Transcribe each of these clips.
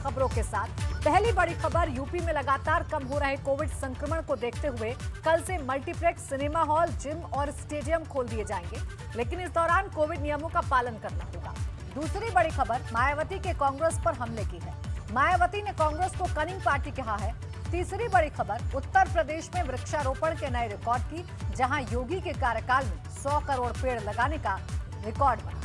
खबरों के साथ। पहली बड़ी खबर, यूपी में लगातार कम हो रहे कोविड संक्रमण को देखते हुए कल से मल्टीप्लेक्स, सिनेमा हॉल, जिम और स्टेडियम खोल दिए जाएंगे, लेकिन इस दौरान कोविड नियमों का पालन करना होगा। दूसरी बड़ी खबर, मायावती के कांग्रेस पर हमले की है। मायावती ने कांग्रेस को कनिंग पार्टी कहा है। तीसरी बड़ी खबर, उत्तर प्रदेश में वृक्षारोपण के नए रिकॉर्ड की, जहां योगी के कार्यकाल में 100 करोड़ पेड़ लगाने का रिकॉर्ड बना।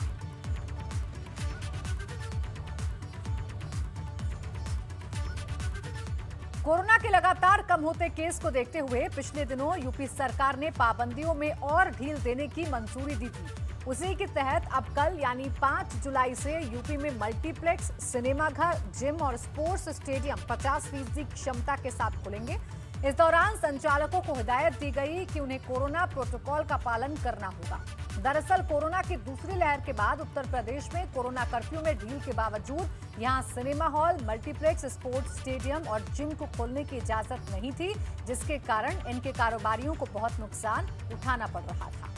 कोरोना के लगातार कम होते केस को देखते हुए पिछले दिनों यूपी सरकार ने पाबंदियों में और ढील देने की मंजूरी दी थी। उसी के तहत अब कल यानी 5 जुलाई से यूपी में मल्टीप्लेक्स, सिनेमाघर, जिम और स्पोर्ट्स स्टेडियम 50% क्षमता के साथ खुलेंगे। इस दौरान संचालकों को हिदायत दी गई कि उन्हें कोरोना प्रोटोकॉल का पालन करना होगा। दरअसल कोरोना की दूसरी लहर के बाद उत्तर प्रदेश में कोरोना कर्फ्यू में ढील के बावजूद यहां cinema hall, multiplex, sports stadium और जिम को खोलने की इजाजत नहीं थी, जिसके कारण इनके कारोबारियों को बहुत नुकसान उठाना पड़ रहा था।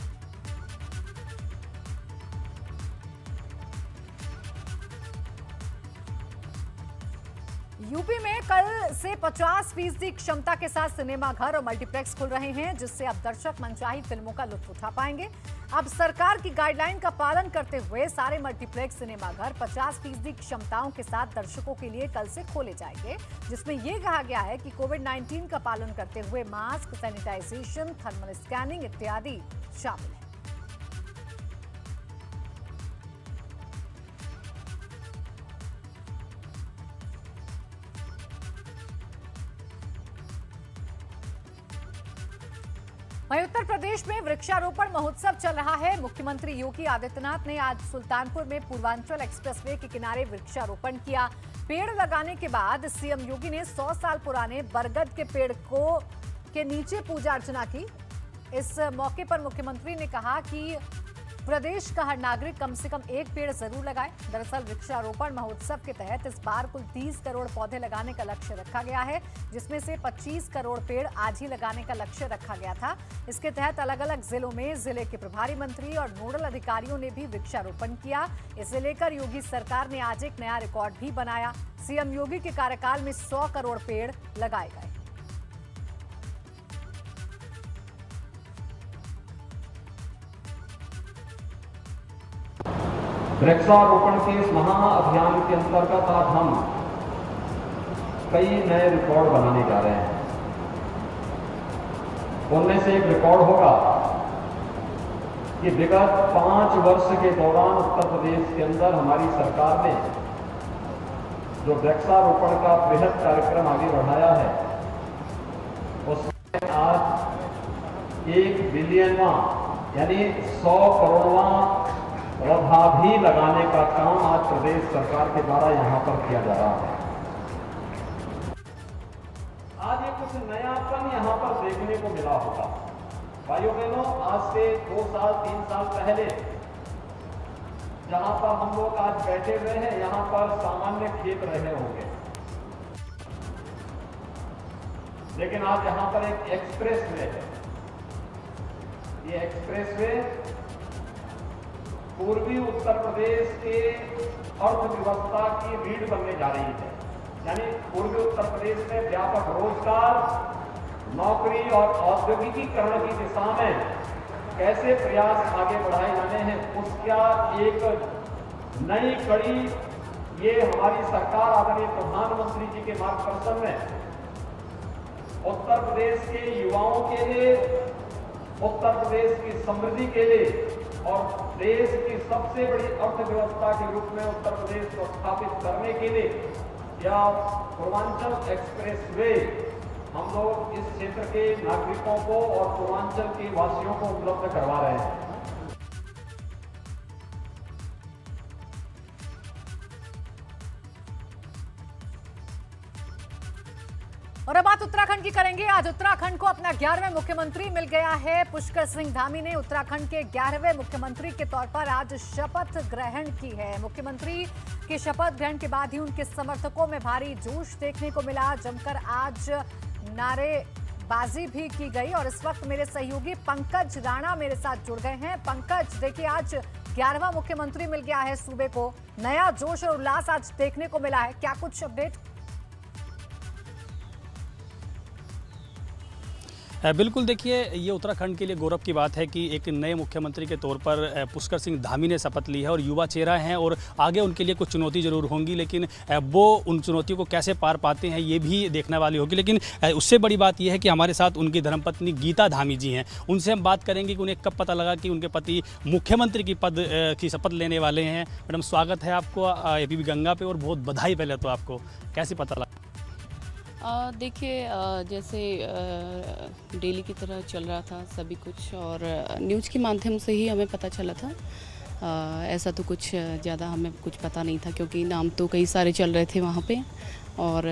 यूपी में कल से 50% क्षमता के साथ सिनेमाघर और मल्टीप्लेक्स खुल रहे हैं, जिससे अब दर्शक मनचाही फिल्मों का लुत्फ उठा पाएंगे। अब सरकार की गाइडलाइन का पालन करते हुए सारे मल्टीप्लेक्स, सिनेमाघर 50% क्षमताओं के साथ दर्शकों के लिए कल से खोले जाएंगे, जिसमें यह कहा गया है कि कोविड-19 का पालन करते हुए मास्क, सैनिटाइजेशन, थर्मल स्कैनिंग इत्यादि शामिल है। वहीं उत्तर प्रदेश में वृक्षारोपण महोत्सव चल रहा है। मुख्यमंत्री योगी आदित्यनाथ ने आज सुल्तानपुर में पूर्वांचल एक्सप्रेसवे के किनारे वृक्षारोपण किया। पेड़ लगाने के बाद सीएम योगी ने 100 साल पुराने बरगद के पेड़ के नीचे पूजा अर्चना की। इस मौके पर मुख्यमंत्री ने कहा कि प्रदेश का हर नागरिक कम से कम एक पेड़ जरूर लगाए। दरअसल वृक्षारोपण महोत्सव के तहत इस बार कुल 30 करोड़ पौधे लगाने का लक्ष्य रखा गया है, जिसमें से 25 करोड़ पेड़ आज ही लगाने का लक्ष्य रखा गया था। इसके तहत अलग अलग जिलों में जिले के प्रभारी मंत्री और नोडल अधिकारियों ने भी वृक्षारोपण किया। इसे लेकर योगी सरकार ने आज एक नया रिकॉर्ड भी बनाया। सीएम योगी के कार्यकाल में 100 करोड़ पेड़ लगाए गए। वृक्षारोपण के इस महाअभियान के अंतर्गत आज हम कई नए रिकॉर्ड बनाने जा रहे हैं। उनमें से एक रिकॉर्ड होगा कि विगत 5 वर्ष के दौरान उत्तर प्रदेश के अंदर हमारी सरकार ने जो वृक्षारोपण का बृहद कार्यक्रम आगे बढ़ाया है, उसमें आज 1 बिलियनवां यानी 100 करोड़वां पौधा भी लगाने का काम आज प्रदेश सरकार के द्वारा यहां पर किया जा रहा है। आज ये कुछ नयापन यहां पर देखने को मिला होगा। भाइयों बहनों, आज से 2 साल 3 साल पहले जहां पर हम लोग आज बैठे हुए हैं, यहां पर सामान्य खेत रहे होंगे, लेकिन आज यहां पर एक एक्सप्रेसवे है। ये एक्सप्रेसवे पूर्वी उत्तर प्रदेश के अर्थव्यवस्था की रीढ़ बनने जा रही है। यानी पूर्वी उत्तर प्रदेश में व्यापक रोजगार, नौकरी और औद्योगिकीकरण की दिशा में कैसे प्रयास आगे बढ़ाए जाने हैं, उसका एक नई कड़ी ये हमारी सरकार आदरणीय प्रधानमंत्री जी के मार्गदर्शन में उत्तर प्रदेश के युवाओं के लिए, उत्तर प्रदेश की समृद्धि के लिए और देश की सबसे बड़ी अर्थव्यवस्था के रूप में उत्तर प्रदेश को स्थापित करने के लिए या पूर्वांचल एक्सप्रेसवे हम लोग इस क्षेत्र के नागरिकों को और पूर्वांचल के वासियों को उपलब्ध करवा रहे हैं। और अब बात उत्तराखंड की करेंगे। आज उत्तराखंड को अपना 11वां मुख्यमंत्री मिल गया है। पुष्कर सिंह धामी ने उत्तराखंड के 11वें मुख्यमंत्री के तौर पर आज शपथ ग्रहण की है। मुख्यमंत्री के शपथ ग्रहण के बाद ही उनके समर्थकों में भारी जोश देखने को मिला। जमकर आज नारेबाजी भी की गई और इस वक्त मेरे सहयोगी पंकज राणा मेरे साथ जुड़ गए हैं। पंकज, देखिए आज 11वां मुख्यमंत्री मिल गया है सूबे को। नया जोश और उल्लास आज देखने को मिला है। क्या कुछ अपडेट? बिल्कुल, देखिए, ये उत्तराखंड के लिए गौरव की बात है कि एक नए मुख्यमंत्री के तौर पर पुष्कर सिंह धामी ने शपथ ली है और युवा चेहरा हैं और आगे उनके लिए कुछ चुनौती ज़रूर होंगी, लेकिन वो उन चुनौतियों को कैसे पार पाते हैं ये भी देखने वाली होगी। लेकिन उससे बड़ी बात यह है कि हमारे साथ उनकी धर्मपत्नी गीता धामी जी हैं। उनसे हम बात करेंगे कि उन्हें कब पता लगा कि उनके पति मुख्यमंत्री की पद की शपथ लेने वाले हैं। मैडम, स्वागत है आपको APP गंगा पे और बहुत बधाई पहले तो आपको। कैसे पता लगा? देखिए, जैसे डेली की तरह चल रहा था सभी कुछ, और न्यूज़ के माध्यम से ही हमें पता चला था। ऐसा तो कुछ ज़्यादा हमें कुछ पता नहीं था, क्योंकि नाम तो कई सारे चल रहे थे वहाँ पे, और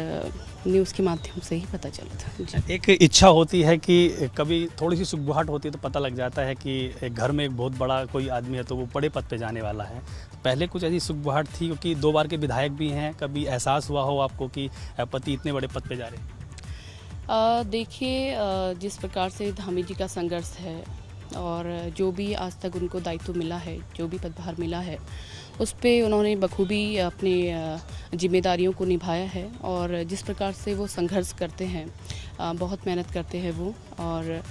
न्यूज़ के माध्यम से ही पता चला था जी। एक इच्छा होती है कि कभी थोड़ी सी सुगबुगाहट होती है तो पता लग जाता है कि एक घर में एक बहुत बड़ा कोई आदमी है तो वो बड़े पद पे जाने वाला है। पहले कुछ ऐसी सुगबुगाहट थी, क्योंकि 2 बार के विधायक भी हैं, कभी एहसास हुआ हो आपको कि पति इतने बड़े पद पे जा रहे हैं? देखिए, जिस प्रकार से धामी जी का संघर्ष है और जो भी आज तक उनको दायित्व मिला है, जो भी पदभार मिला है, उस पे उन्होंने बखूबी अपनी जिम्मेदारियों को निभाया है। और जिस प्रकार से वो संघर्ष करते हैं, बहुत मेहनत करते हैं वो, और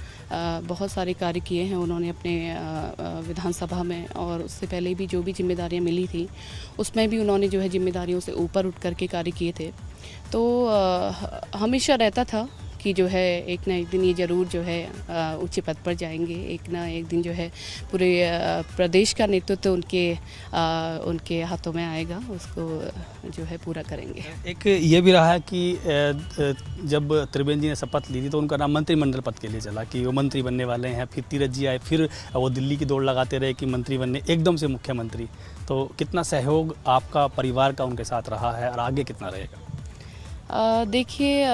बहुत सारे कार्य किए हैं उन्होंने अपने विधानसभा में, और उससे पहले भी जो भी जिम्मेदारियां मिली थी उसमें भी उन्होंने जो है जिम्मेदारियों से ऊपर उठ करके कार्य किए थे। तो हमेशा रहता था कि जो है एक ना एक दिन ये ज़रूर जो है ऊंचे पद पर जाएंगे, एक ना एक दिन जो है पूरे प्रदेश का नेतृत्व उनके हाथों में आएगा, उसको जो है पूरा करेंगे। एक ये भी रहा है कि जब त्रिवेंद्र जी ने शपथ ली थी तो उनका नाम मंत्रिमंडल पद के लिए चला कि वो मंत्री बनने वाले हैं। फिर तीरथ जी आए, फिर वो दिल्ली की दौड़ लगाते रहे कि मंत्री बनने, एकदम से मुख्यमंत्री। तो कितना सहयोग आपका परिवार का उनके साथ रहा है और आगे कितना रहेगा? देखिए,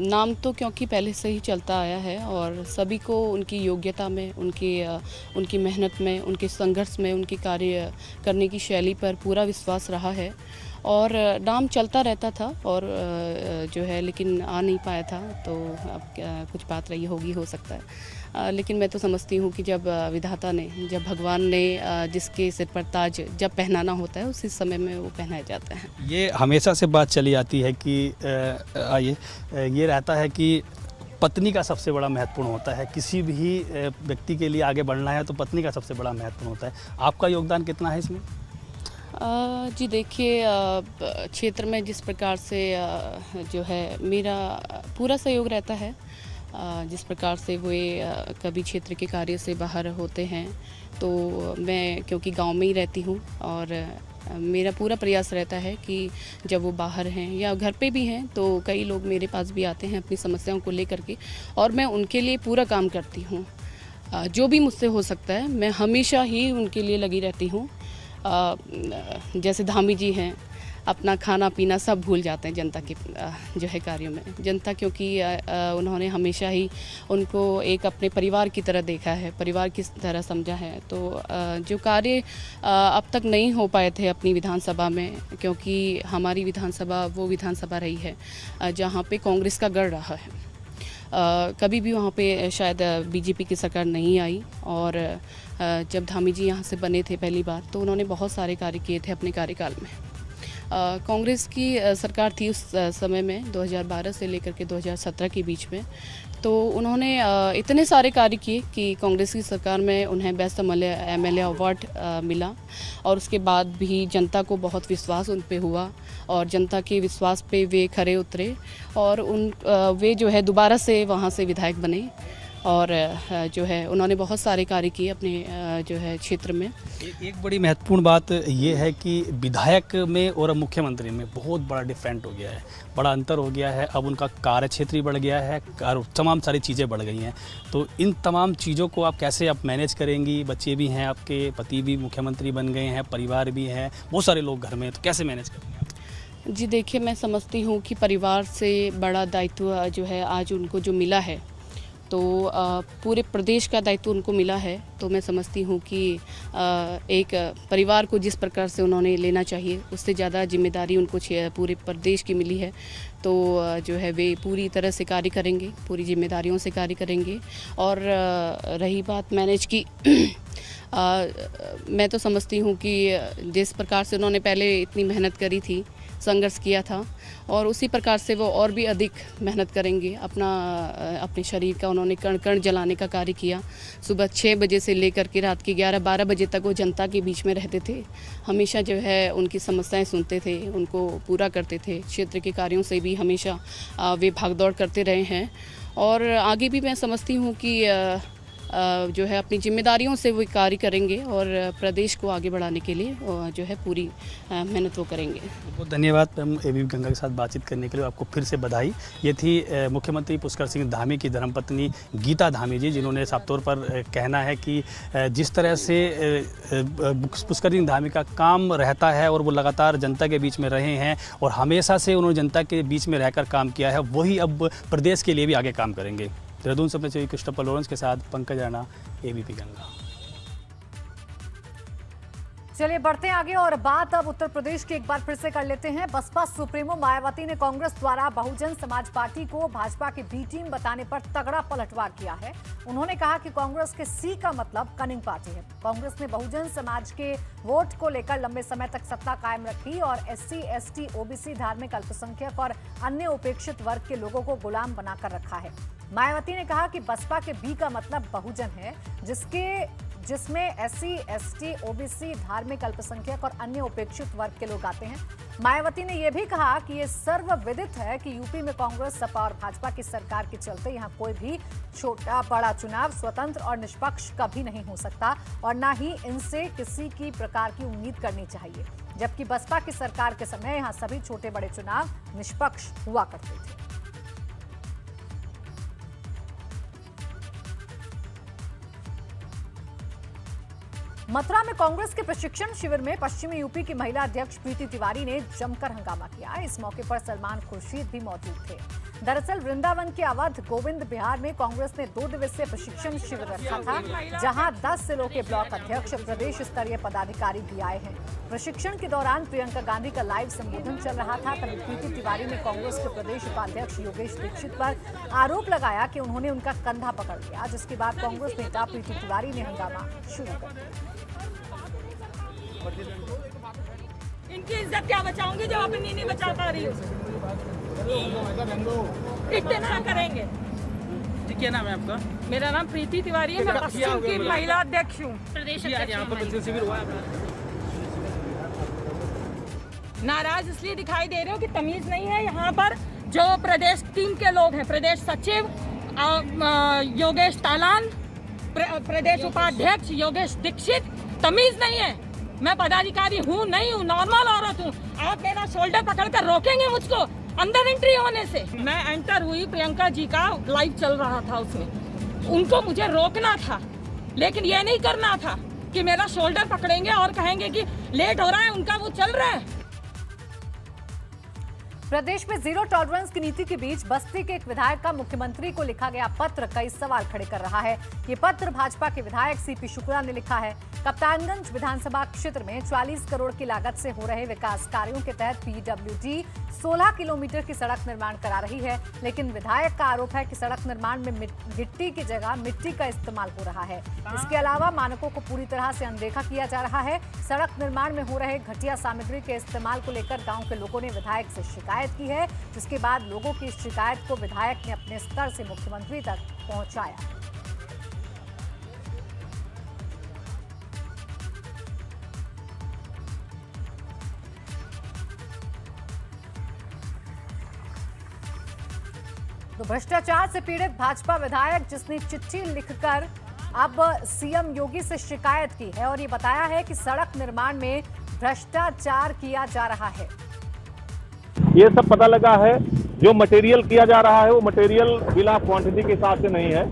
नाम तो क्योंकि पहले से ही चलता आया है, और सभी को उनकी योग्यता में, उनकी मेहनत में, उनके संघर्ष में, उनकी कार्य करने की शैली पर पूरा विश्वास रहा है, और नाम चलता रहता था, और जो है लेकिन आ नहीं पाया था। तो अब क्या कुछ बात रही होगी, हो सकता है, लेकिन मैं तो समझती हूँ कि जब विधाता ने, जब भगवान ने जिसके सिर पर ताज जब पहनाना होता है उसी समय में वो पहनाया जाता है। ये हमेशा से बात चली आती है कि ये रहता है कि पत्नी का सबसे बड़ा महत्वपूर्ण होता है। किसी भी व्यक्ति के लिए आगे बढ़ना है तो पत्नी का सबसे बड़ा महत्वपूर्ण होता है। आपका योगदान कितना है इसमें? जी देखिए, क्षेत्र में जिस प्रकार से जो है मेरा पूरा सहयोग रहता है। जिस प्रकार से वे कभी क्षेत्र के कार्य से बाहर होते हैं, तो मैं क्योंकि गांव में ही रहती हूं, और मेरा पूरा प्रयास रहता है कि जब वो बाहर हैं या घर पे भी हैं तो कई लोग मेरे पास भी आते हैं अपनी समस्याओं को लेकर के, और मैं उनके लिए पूरा काम करती हूं। जो भी मुझसे हो सकता है मैं हमेशा ही उनके लिए लगी रहती हूं। जैसे धामी जी हैं, अपना खाना पीना सब भूल जाते हैं जनता के जो है कार्यों में। जनता क्योंकि उन्होंने हमेशा ही उनको एक अपने परिवार की तरह देखा है, परिवार की तरह समझा है। तो जो कार्य अब तक नहीं हो पाए थे अपनी विधानसभा में, क्योंकि हमारी विधानसभा वो विधानसभा रही है जहाँ पे कांग्रेस का गढ़ रहा है। कभी भी वहाँ पे शायद बीजेपी की सरकार नहीं आई, और जब धामी जी यहाँ से बने थे पहली बार तो उन्होंने बहुत सारे कार्य किए थे अपने कार्यकाल में। कांग्रेस की सरकार थी उस समय में 2012 से लेकर के 2017 के बीच में, तो उन्होंने इतने सारे कार्य किए कि कांग्रेस की सरकार में उन्हें बेस्ट एमएलए अवार्ड मिला, और उसके बाद भी जनता को बहुत विश्वास उन पे हुआ, और जनता के विश्वास पे वे खरे उतरे, और वे जो है दोबारा से वहाँ से विधायक बने, और जो है उन्होंने बहुत सारे कार्य किए अपने जो है क्षेत्र में। एक बड़ी महत्वपूर्ण बात ये है कि विधायक में और मुख्यमंत्री में बहुत बड़ा डिफरेंट हो गया है, बड़ा अंतर हो गया है। अब उनका कार्य क्षेत्र ही बढ़ गया है, तमाम सारी चीज़ें बढ़ गई हैं। तो इन तमाम चीज़ों को आप कैसे आप मैनेज करेंगी? बच्चे भी हैं आपके, पति भी मुख्यमंत्री बन गए हैं, परिवार भी है, बहुत सारे लोग घर में, तो कैसे मैनेज करेंगे आप? जी देखिए, मैं समझती हूँ कि परिवार से बड़ा दायित्व जो है आज उनको जो मिला है, तो पूरे प्रदेश का दायित्व उनको मिला है। तो मैं समझती हूँ कि एक परिवार को जिस प्रकार से उन्होंने लेना चाहिए उससे ज़्यादा जिम्मेदारी उनको पूरे प्रदेश की मिली है। तो जो है वे पूरी तरह से कार्य करेंगे, पूरी जिम्मेदारियों से कार्य करेंगे। और रही बात मैनेज की मैं तो समझती हूँ कि जिस प्रकार से उन्होंने पहले इतनी मेहनत करी थी, संघर्ष किया था, और उसी प्रकार से वो और भी अधिक मेहनत करेंगे। अपने शरीर का उन्होंने कण कण जलाने का कार्य किया। सुबह 6 बजे से लेकर के रात के 11-12 बजे तक वो जनता के बीच में रहते थे। हमेशा जो है उनकी समस्याएं सुनते थे, उनको पूरा करते थे। क्षेत्र के कार्यों से भी हमेशा वे भागदौड़ करते रहे हैं, और आगे भी मैं समझती हूँ कि जो है अपनी जिम्मेदारियों से वो कार्य करेंगे और प्रदेश को आगे बढ़ाने के लिए जो है पूरी मेहनत वो करेंगे। बहुत धन्यवाद मैम, एबीपी गंगा के साथ बातचीत करने के लिए आपको फिर से बधाई। ये थी मुख्यमंत्री पुष्कर सिंह धामी की धर्मपत्नी गीता धामी जी, जिन्होंने साफ तौर पर कहना है कि जिस तरह से पुष्कर सिंह धामी का काम रहता है और वो लगातार जनता के बीच में रहे हैं और हमेशा से उन्होंने जनता के बीच में रहकर काम किया है, वही अब प्रदेश के लिए भी आगे काम करेंगे। देहरादून से क्रिस्टोफर लॉरेंस के साथ पंकज राणा, एबीपी गंगा। चलिए बढ़ते हैं आगे और बात अब उत्तर प्रदेश की एक बार फिर से कर लेते हैं। बसपा सुप्रीमो मायावती ने कांग्रेस द्वारा बहुजन समाज पार्टी को भाजपा की बी टीम बताने पर तगड़ा पलटवार किया है। उन्होंने कहा कि कांग्रेस के सी का मतलब कनिंग पार्टी है। कांग्रेस ने बहुजन समाज के वोट को लेकर लंबे समय तक सत्ता कायम रखी और SC, ST, OBC, धार्मिक अल्पसंख्यक और अन्य उपेक्षित वर्ग के लोगों को गुलाम बनाकर रखा है। मायावती ने कहा कि बसपा के बी का मतलब बहुजन है, जिसमें SC, ST, OBC, धार्मिक अल्पसंख्यक और अन्य उपेक्षित वर्ग के लोग आते हैं। मायावती ने यह भी कहा कि ये सर्वविदित है कि यूपी में कांग्रेस, सपा और भाजपा की सरकार के चलते यहाँ कोई भी छोटा बड़ा चुनाव स्वतंत्र और निष्पक्ष कभी नहीं हो सकता और न ही इनसे किसी की प्रकार की उम्मीद करनी चाहिए। जबकि बसपा की सरकार के समय यहाँ सभी छोटे बड़े चुनाव निष्पक्ष हुआ करते थे। मथुरा में कांग्रेस के प्रशिक्षण शिविर में पश्चिमी यूपी की महिला अध्यक्ष प्रीति तिवारी ने जमकर हंगामा किया। इस मौके पर सलमान खुर्शीद भी मौजूद थे। दरअसल वृंदावन के अवध गोविंद बिहार में कांग्रेस ने 2 दिवसीय प्रशिक्षण शिविर रखा था, जहां 10 जिलों के ब्लॉक अध्यक्ष, प्रदेश स्तरीय पदाधिकारी भी आए हैं। प्रशिक्षण के दौरान प्रियंका गांधी का लाइव संबोधन चल रहा था, तभी प्रीति तिवारी ने कांग्रेस के प्रदेश उपाध्यक्ष योगेश दीक्षित पर आरोप लगाया कि उन्होंने उनका कंधा पकड़ लिया, जिसके बाद कांग्रेस नेता प्रीति तिवारी ने हंगामा शुरू कर दिया। इनकी इज्जत क्या बचाऊंगी जब अपनी नहीं बचा पा रही हूँ। इतना करेंगे। जी क्या नाम है आपका? मेरा नाम प्रीति तिवारी है, मैं पश्चिम की महिला अध्यक्ष हूँ। प्रदेश यहाँ पर शिविर हुआ है। नाराज इसलिए दिखाई दे रहे हो कि तमीज नहीं है यहाँ पर। जो प्रदेश टीम के लोग हैं, प्रदेश सचिव योगेश तालान, प्रदेश उपाध्यक्ष योगेश दीक्षित, तमीज नहीं है। मैं पदाधिकारी हूँ नहीं हूँ, नॉर्मल औरत हूँ। आप मेरा शोल्डर पकड़कर रोकेंगे मुझको अंदर एंट्री होने से? मैं एंटर हुई, प्रियंका जी का लाइव चल रहा था, उसमें उनको मुझे रोकना था, लेकिन ये नहीं करना था कि मेरा शोल्डर पकड़ेंगे और कहेंगे कि लेट हो रहा है, उनका वो चल रहा है। प्रदेश में जीरो टॉलरेंस की नीति के बीच बस्ती के एक विधायक का मुख्यमंत्री को लिखा गया पत्र कई सवाल खड़े कर रहा है। ये पत्र भाजपा के विधायक CP शुक्ला ने लिखा है। कप्तानगंज विधानसभा क्षेत्र में 44 करोड़ की लागत से हो रहे विकास कार्यों के तहत PWD 16 किलोमीटर की सड़क निर्माण करा रही है, लेकिन विधायक का आरोप है कि सड़क निर्माण में गिट्टी की जगह मिट्टी का इस्तेमाल हो रहा है। इसके अलावा मानकों को पूरी तरह से अनदेखा किया जा रहा है। सड़क निर्माण में हो रहे घटिया सामग्री के इस्तेमाल को लेकर गाँव के लोगों ने विधायक से शिकायत की है, जिसके बाद लोगों की शिकायत को विधायक ने अपने स्तर से मुख्यमंत्री तक पहुंचाया। तो भ्रष्टाचार से पीड़ित भाजपा विधायक जिसने चिट्ठी लिखकर अब CM योगी से शिकायत की है और ये बताया है कि सड़क निर्माण में भ्रष्टाचार किया जा रहा है। ये सब पता लगा है। जो मटेरियल किया जा रहा है वो मटेरियल बिल ऑफ क्वांटिटी के हिसाब से नहीं है।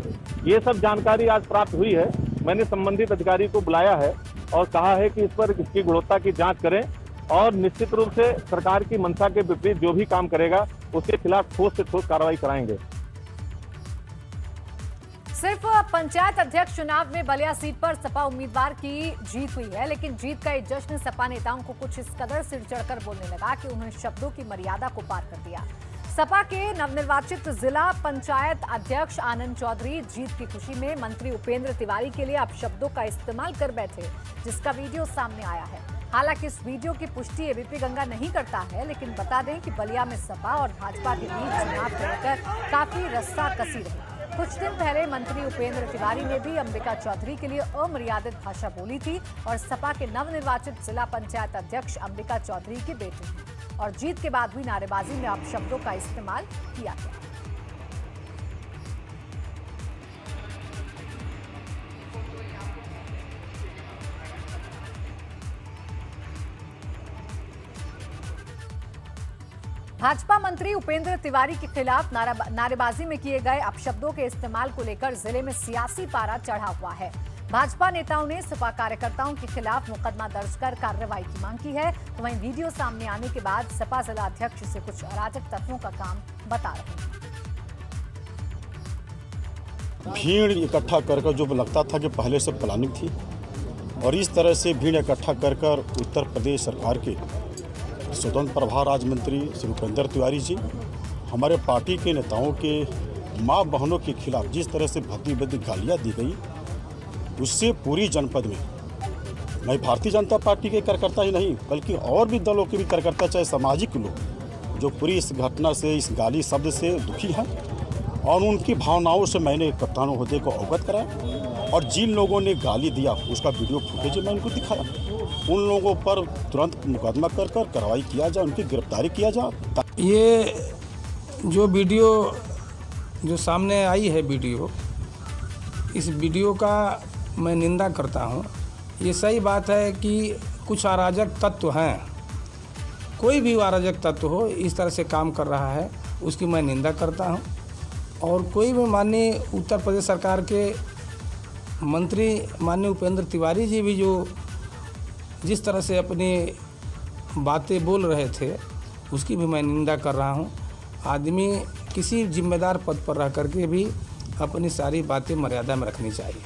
ये सब जानकारी आज प्राप्त हुई है। मैंने संबंधित अधिकारी को बुलाया है और कहा है कि इस पर इसकी गुणवत्ता की जांच करें और निश्चित रूप से सरकार की मंशा के विपरीत जो भी काम करेगा उसके खिलाफ ठोस से ठोस कार्रवाई कराएंगे। सिर्फ पंचायत अध्यक्ष चुनाव में बलिया सीट पर सपा उम्मीदवार की जीत हुई है, लेकिन जीत का ये जश्न सपा नेताओं को कुछ इस कदर सिर चढ़कर बोलने लगा कि उन्होंने शब्दों की मर्यादा को पार कर दिया। सपा के नवनिर्वाचित जिला पंचायत अध्यक्ष आनंद चौधरी जीत की खुशी में मंत्री उपेंद्र तिवारी के लिए अपशब्दों का इस्तेमाल कर बैठे, जिसका वीडियो सामने आया है। हालांकि इस वीडियो की पुष्टि एबीपी गंगा नहीं करता है, लेकिन बता दें कि बलिया में सपा और भाजपा के बीच चुनाव को लेकर काफी रस्साकसी रही। कुछ दिन पहले मंत्री उपेंद्र तिवारी ने भी अंबिका चौधरी के लिए अमर्यादित भाषा बोली थी और सपा के नवनिर्वाचित जिला पंचायत अध्यक्ष अंबिका चौधरी के बेटे हैं और जीत के बाद हुई नारेबाजी में अपशब्दों का इस्तेमाल किया गया। भाजपा मंत्री उपेंद्र तिवारी के खिलाफ नारेबाजी में किए गए अपशब्दों के इस्तेमाल को लेकर जिले में सियासी पारा चढ़ा हुआ है। भाजपा नेताओं ने सपा कार्यकर्ताओं के खिलाफ मुकदमा दर्ज कर कार्रवाई की मांग की है, तो वहीं वीडियो सामने आने के बाद सपा जिला अध्यक्ष से कुछ अराजक तत्वों का काम बता रहे हैं। भीड़ इकट्ठा कर जो लगता था कि पहले से प्लानिंग थी, और इस तरह से भीड़ इकट्ठा कर उत्तर प्रदेश सरकार के स्वतंत्र प्रभार राज्य मंत्री श्री उपेंद्र तिवारी जी हमारे पार्टी के नेताओं के माँ बहनों के खिलाफ जिस तरह से भद्दी भद्दी गालियाँ दी गई, उससे पूरी जनपद में मैं भारतीय जनता पार्टी के कार्यकर्ता ही नहीं बल्कि और भी दलों के भी कार्यकर्ता, चाहे सामाजिक लोग, जो पूरी इस घटना से, इस गाली शब्द से दुखी हैं और उनकी भावनाओं से मैंने कप्तान ओहदे को अवगत कराया और जिन लोगों ने गाली दिया उसका वीडियो फुटेज मैं उनको दिखाया। उन लोगों पर तुरंत मुकदमा कर कार्रवाई किया जाए, उनकी गिरफ्तारी किया जाए। ये जो वीडियो जो सामने आई है इस वीडियो का मैं निंदा करता हूँ। ये सही बात है कि कुछ अराजक तत्व हैं, कोई भी अराजक तत्व हो इस तरह से काम कर रहा है उसकी मैं निंदा करता हूँ। और कोई भी माननीय उत्तर प्रदेश सरकार के मंत्री माननीय उपेंद्र तिवारी जी भी जो जिस तरह से अपनी बातें बोल रहे थे उसकी भी मैं निंदा कर रहा हूँ। आदमी किसी जिम्मेदार पद पर रह करके भी अपनी सारी बातें मर्यादा में रखनी चाहिए।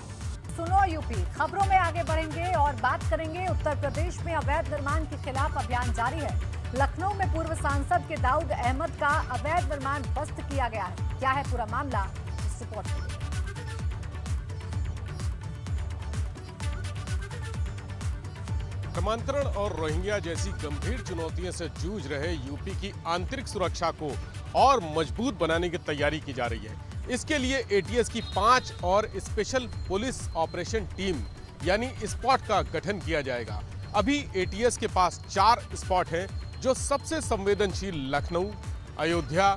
सुनो यूपी खबरों में आगे बढ़ेंगे और बात करेंगे उत्तर प्रदेश में अवैध निर्माण के खिलाफ अभियान जारी है। लखनऊ में पूर्व सांसद के दाऊद अहमद का अवैध निर्माण ध्वस्त किया गया है। क्या है पूरा मामला, इस रिपोर्ट में। धर्मांतरण और रोहिंग्या जैसी गंभीर चुनौतियों से जूझ रहे यूपी की आंतरिक सुरक्षा को और मजबूत बनाने की तैयारी की जा रही है। इसके लिए एटीएस की 5 और स्पेशल पुलिस ऑपरेशन टीम यानी स्पॉट का गठन किया जाएगा। अभी एटीएस के पास 4 स्पॉट हैं जो सबसे संवेदनशील लखनऊ, अयोध्या,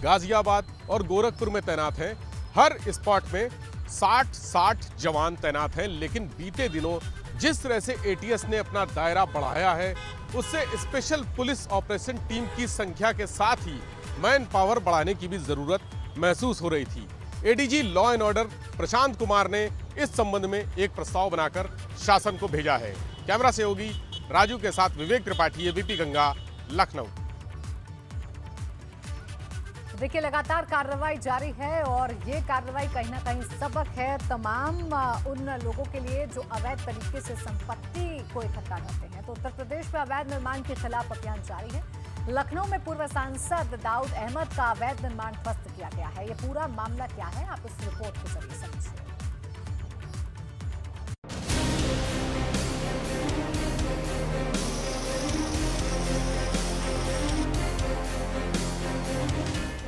गाजियाबाद और गोरखपुर में तैनात हैं। हर स्पॉट में 60 जवान तैनात हैं, लेकिन बीते दिनों जिस तरह से एटीएस ने अपना दायरा बढ़ाया है उससे स्पेशल पुलिस ऑपरेशन टीम की संख्या के साथ ही मैन पावर बढ़ाने की भी जरूरत महसूस हो रही थी। ADG law and order Prashant Kumar ने इस संबंध में एक प्रस्ताव बनाकर शासन को भेजा है। कैमरा सहयोगी राजू के साथ विवेक त्रिपाठी, एबीपी गंगा, लखनऊ। देखिए लगातार कार्रवाई जारी है और ये कार्रवाई कहीं ना कहीं सबक है तमाम उन लोगों के लिए जो अवैध तरीके से संपत्ति को इकट्ठा करते हैं। तो उत्तर प्रदेश में अवैध निर्माण के खिलाफ अभियान जारी है। लखनऊ में पूर्व सांसद दाऊद अहमद का अवैध निर्माण ध्वस्त किया गया है। ये पूरा मामला क्या है, आप इस रिपोर्ट के जरिए समझिए।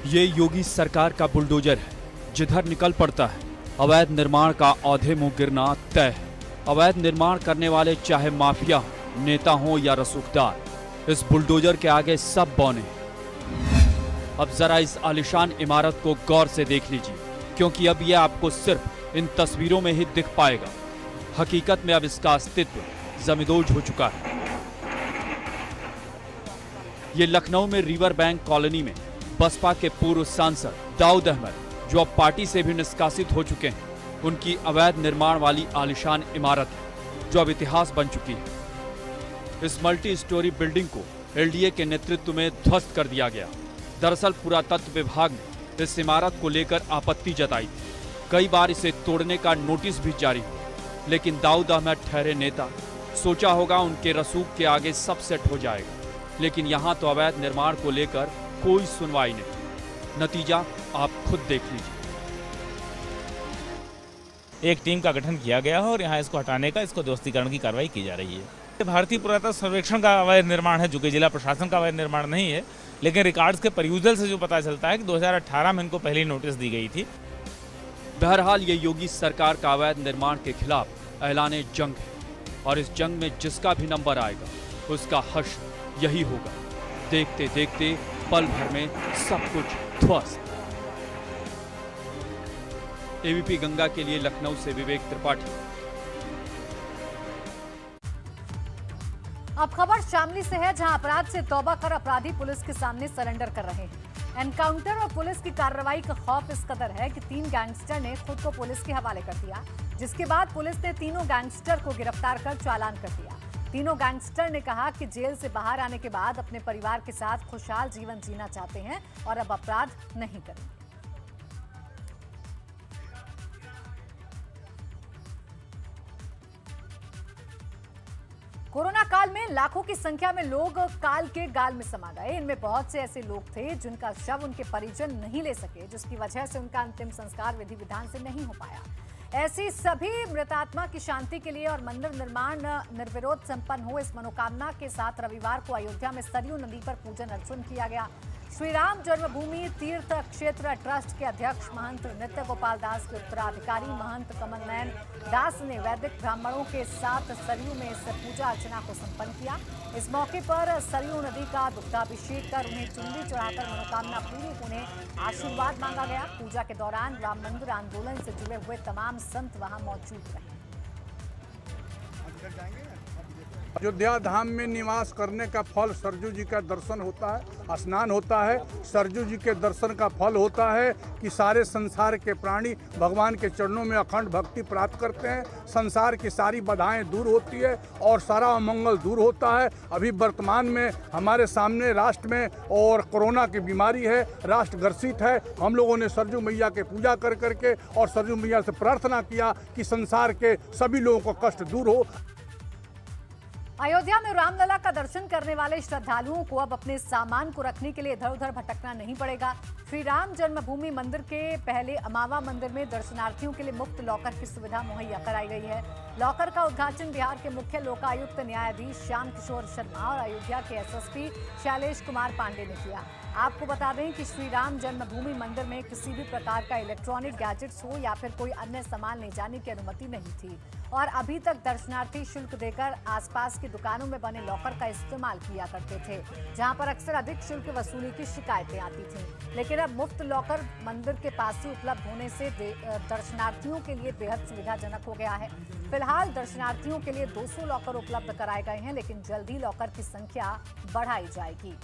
ये योगी सरकार का बुलडोजर है, जिधर निकल पड़ता है। अवैध निर्माण का औंधे मुंह गिरना तय है। अवैध निर्माण करने वाले चाहे माफिया हो, नेता हो या रसूखदार, इस बुलडोजर के आगे सब बौने हैं। अब जरा इस आलिशान इमारत को गौर से देख लीजिए, क्योंकि अब यह आपको सिर्फ इन तस्वीरों में ही दिख पाएगा। हकीकत में अब इसका अस्तित्व जमींदोज हो चुका है। ये लखनऊ में रिवर बैंक कॉलोनी में बसपा के पूर्व सांसद दाऊद अहमद, जो अब पार्टी से भी निष्कासित हो चुके हैं, उनकी अवैध निर्माण वाली आलिशान इमारत है, जो अब इतिहास बन चुकी है। इस मल्टी स्टोरी बिल्डिंग को एलडीए के नेतृत्व में ध्वस्त कर दिया गया। दरअसल पुरातत्व विभाग ने इस इमारत को लेकर आपत्ति जताई थी। कई बार इसे तोड़ने का नोटिस भी जारी हुआ, लेकिन दाऊद अहमद ठहरे नेता, सोचा होगा उनके रसूख के आगे सब सेट हो जाएगा। लेकिन यहाँ तो अवैध निर्माण को लेकर कोई सुनवाई नहीं। नतीजा आप खुद देख लीजिए। एक टीम का गठन किया गया है और यहाँ इसको हटाने का, इसको दोस्तीकरण की कार्रवाई की जा रही है। भारतीय पुरातत्व सर्वेक्षण का अवैध निर्माण है, जो कि जिला प्रशासन का अवैध निर्माण नहीं है, लेकिन रिकॉर्ड्स के परयूजल से जो पता चलता है कि 2018 में इनको पहली नोटिस दी गई थी। बहरहाल ये योगी सरकार का अवैध निर्माण के खिलाफ ऐलाने जंग है और इस जंग में जिसका भी नंबर आएगा उसका हश्र यही होगा। देखते देखते पल भर में सब कुछ ध्वस्त। एबीपी गंगा के लिए लखनऊ से विवेक त्रिपाठी। अब खबर शामली से है, जहां अपराध से तौबा कर अपराधी पुलिस के सामने सरेंडर कर रहे हैं। एनकाउंटर और पुलिस की कार्रवाई का खौफ इस कदर है कि 3 गैंगस्टर ने खुद को पुलिस के हवाले कर दिया, जिसके बाद पुलिस ने तीनों गैंगस्टर को गिरफ्तार कर चालान कर दिया। तीनों गैंगस्टर ने कहा कि जेल से बाहर आने के बाद अपने परिवार के साथ खुशहाल जीवन जीना चाहते हैं और अब अपराध नहीं करेंगे। कोरोना काल में लाखों की संख्या में लोग काल के गाल में समा गए। इनमें बहुत से ऐसे लोग थे जिनका शव उनके परिजन नहीं ले सके, जिसकी वजह से उनका अंतिम संस्कार विधि विधान से नहीं हो पाया। ऐसी सभी मृतात्मा की शांति के लिए और मंदिर निर्माण निर्विरोध संपन्न हो, इस मनोकामना के साथ रविवार को अयोध्या में सरयू नदी पर पूजन अर्चन किया गया। श्री राम जन्मभूमि तीर्थ क्षेत्र ट्रस्ट के अध्यक्ष महंत नित्य गोपाल दास के उत्तराधिकारी महंत कमल नयन दास ने वैदिक ब्राह्मणों के साथ सरयू में इस पूजा अर्चना को संपन्न किया। इस मौके पर सरयू नदी का दुग्धाभिषेक कर उन्हें चुनरी चढ़ाकर मनोकामना पूरी होने आशीर्वाद मांगा गया। पूजा के दौरान राम मंदिर आंदोलन से जुड़े हुए तमाम संत वहां मौजूद रहे। अयोध्या धाम में निवास करने का फल सरजू जी का दर्शन होता है, स्नान होता है। सरजू जी के दर्शन का फल होता है कि सारे संसार के प्राणी भगवान के चरणों में अखंड भक्ति प्राप्त करते हैं, संसार की सारी बाधाएं दूर होती है और सारा अमंगल दूर होता है। अभी वर्तमान में हमारे सामने राष्ट्र में और कोरोना की बीमारी है, राष्ट्र ग्रसित है। हम लोगों ने सरजू मैया के पूजा कर करके और सरजू मैया से प्रार्थना किया कि संसार के सभी लोगों को कष्ट दूर हो। अयोध्या में रामलला का दर्शन करने वाले श्रद्धालुओं को अब अपने सामान को रखने के लिए इधर उधर भटकना नहीं पड़ेगा। श्री राम जन्मभूमि मंदिर के पहले अमावा मंदिर में दर्शनार्थियों के लिए मुफ्त लॉकर की सुविधा मुहैया कराई गई है। लॉकर का उद्घाटन बिहार के मुख्य लोकायुक्त न्यायाधीश श्याम किशोर शर्मा और अयोध्या के एसएसपी शैलेश कुमार पांडे ने किया। आपको बता दें कि श्री राम जन्मभूमि मंदिर में किसी भी प्रकार का इलेक्ट्रॉनिक गैजेट्स हो या फिर कोई अन्य सामान ले जाने की अनुमति नहीं थी और अभी तक दर्शनार्थी शुल्क देकर आसपास की दुकानों में बने लॉकर का इस्तेमाल किया करते थे, जहां पर अक्सर अधिक शुल्क वसूली की शिकायतें आती थीं। लेकिन अब मुफ्त लॉकर मंदिर के पास ही उपलब्ध होने से दर्शनार्थियों के लिए बेहद सुविधाजनक हो गया है। फिलहाल दर्शनार्थियों के लिए 200 लॉकर उपलब्ध कराए गए हैं, लेकिन जल्द ही लॉकर की संख्या बढ़ाई जाएगी।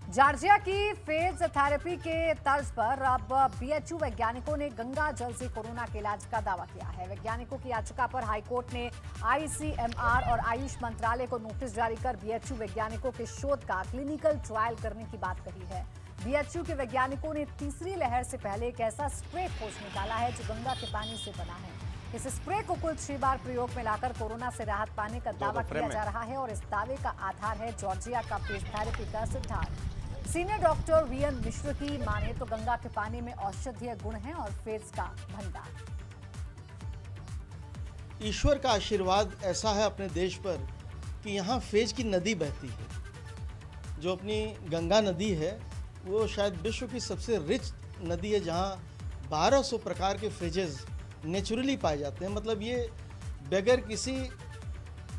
जॉर्जिया की फेज थेरेपी के तर्ज पर अब बीएचयू वैज्ञानिकों ने गंगा जल से कोरोना के इलाज का दावा किया है। वैज्ञानिकों की याचिका पर हाईकोर्ट ने आईसीएमआर और आयुष मंत्रालय को नोटिस जारी कर बीएचयू वैज्ञानिकों के शोध का क्लिनिकल ट्रायल करने की बात कही है। बीएचयू के वैज्ञानिकों ने तीसरी लहर से पहले एक ऐसा स्प्रे खोज निकाला है जो गंगा के पानी से बना है। इस स्प्रे को कुल 6 बार प्रयोग में लाकर कोरोना से राहत पाने का दावा किया जा रहा है और इस दावे का आधार है जॉर्जिया का फेज थेरेपी का सिद्धांत। सीनियर डॉक्टर वीएन मिश्र की माने तो गंगा के पानी में औषधीय गुण हैं और फेज का भंडार। ईश्वर का आशीर्वाद ऐसा है अपने देश पर कि यहाँ फेज की नदी बहती है। जो अपनी गंगा नदी है वो शायद विश्व की सबसे रिच नदी है, जहाँ 1200 प्रकार के फेजेस नेचुरली पाए जाते हैं। मतलब ये बगैर किसी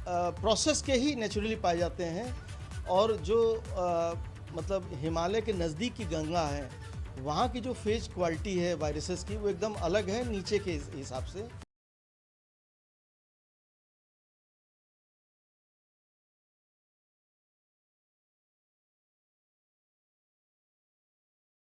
प्रोसेस के ही नेचुरली पाए जाते हैं। और जो मतलब हिमालय के नज़दीक की गंगा है, वहाँ की जो फेज क्वालिटी है वायरसेस की वो एकदम अलग है नीचे के हिसाब से।